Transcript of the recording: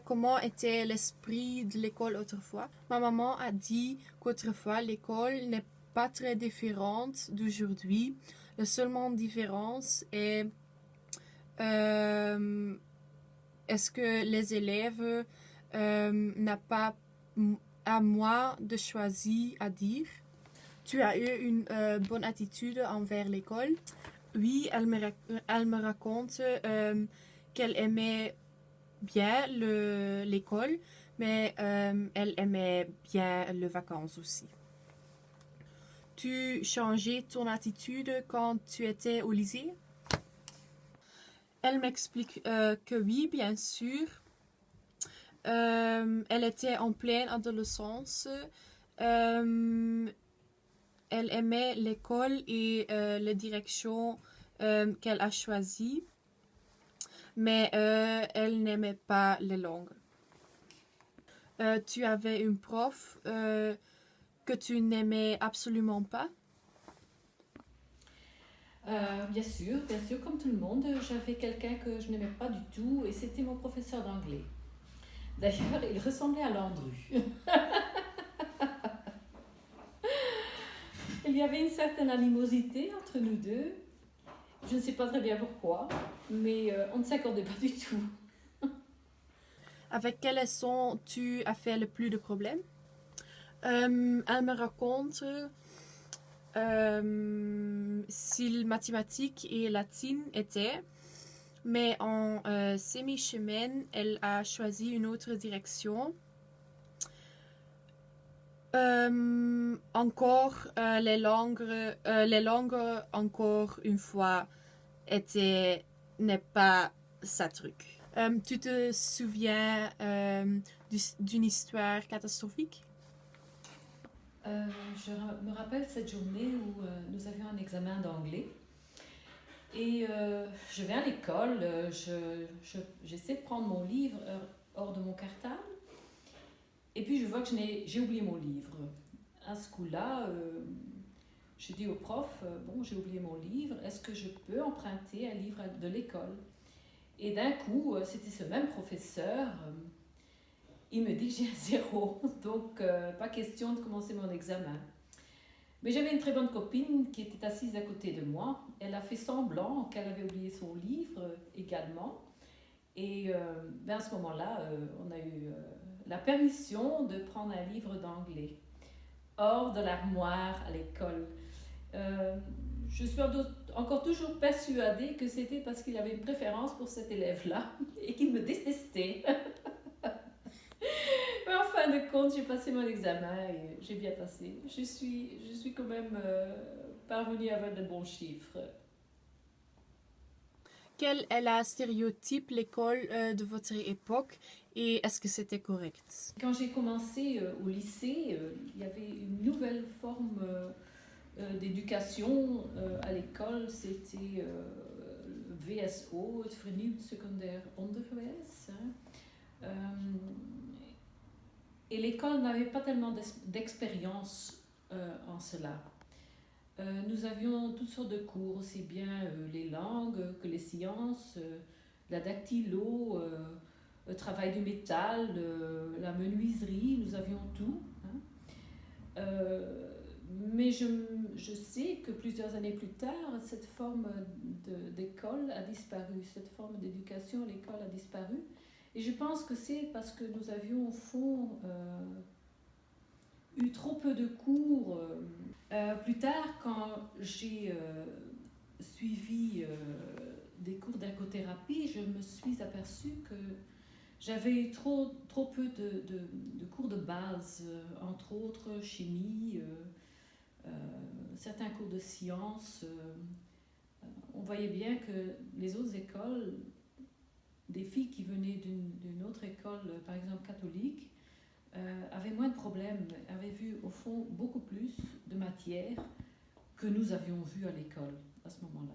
comment était l'esprit de l'école autrefois. Ma maman a dit qu'autrefois, l'école n'est pas très différente d'aujourd'hui. La seule différence est est-ce que les élèves n'ont pas à moi de choisir à dire. Tu as eu une bonne attitude envers l'école. Oui, elle me raconte qu'elle aimait bien l'école, mais elle aimait bien les vacances aussi. Tu changeais ton attitude quand tu étais au lycée? Elle m'explique que oui, bien sûr. Elle était en pleine adolescence. Elle aimait l'école et la direction qu'elle a choisie, mais elle n'aimait pas les langues. Tu avais une prof que tu n'aimais absolument pas? Bien sûr, comme tout le monde, j'avais quelqu'un que je n'aimais pas du tout et c'était mon professeur d'anglais. D'ailleurs, il ressemblait à Landru. Il y avait une certaine animosité entre nous deux. Je ne sais pas très bien pourquoi, mais on ne s'accordait pas du tout. Avec quelle leçon tu as fait le plus de problèmes? Elle me raconte si mathématiques et latine étaient, mais en semi-chemin, elle a choisi une autre direction. Encore les langues encore une fois n'est pas sa truc. Tu te souviens d'une histoire catastrophique? Je me rappelle cette journée où nous avions un examen d'anglais. Et je vais à l'école, j'essaie de prendre mon livre hors de mon cartable. Et puis je vois que j'ai oublié mon livre. À ce coup-là, je dis au prof, bon, j'ai oublié mon livre, est-ce que je peux emprunter un livre de l'école? Et d'un coup, c'était ce même professeur, il me dit que j'ai un zéro, donc pas question de commencer mon examen. Mais j'avais une très bonne copine qui était assise à côté de moi. Elle a fait semblant qu'elle avait oublié son livre également. Et à ce moment-là, on a eu la permission de prendre un livre d'anglais hors de l'armoire à l'école. Je suis encore toujours persuadée que c'était parce qu'il avait une préférence pour cet élève-là et qu'il me détestait. Mais en fin de compte, j'ai passé mon examen et j'ai bien passé. Je suis quand même parvenue à avoir de bons chiffres. Quel est la stéréotype l'école de votre époque et est-ce que c'était correct? Quand j'ai commencé au lycée, il y avait une nouvelle forme d'éducation à l'école. C'était VSO, het vernieuwd secundair onderwijs. Et l'école n'avait pas tellement d'expérience en cela. Nous avions toutes sortes de cours, aussi bien les langues que les sciences, la dactylo, le travail du métal, la menuiserie, nous avions tout. Hein. Mais je sais que plusieurs années plus tard, cette forme d'école a disparu, cette forme d'éducation à l'école a disparu. Et je pense que c'est parce que nous avions au fond eu trop peu de cours. Plus tard, quand j'ai suivi des cours d'ergothérapie, je me suis aperçue que j'avais trop peu de cours de base, entre autres chimie, certains cours de sciences. On voyait bien que les autres écoles, des filles qui venaient d'une autre école, par exemple catholique, avaient moins de problèmes, avaient vu au fond beaucoup plus de matières que nous avions vues à l'école à ce moment-là.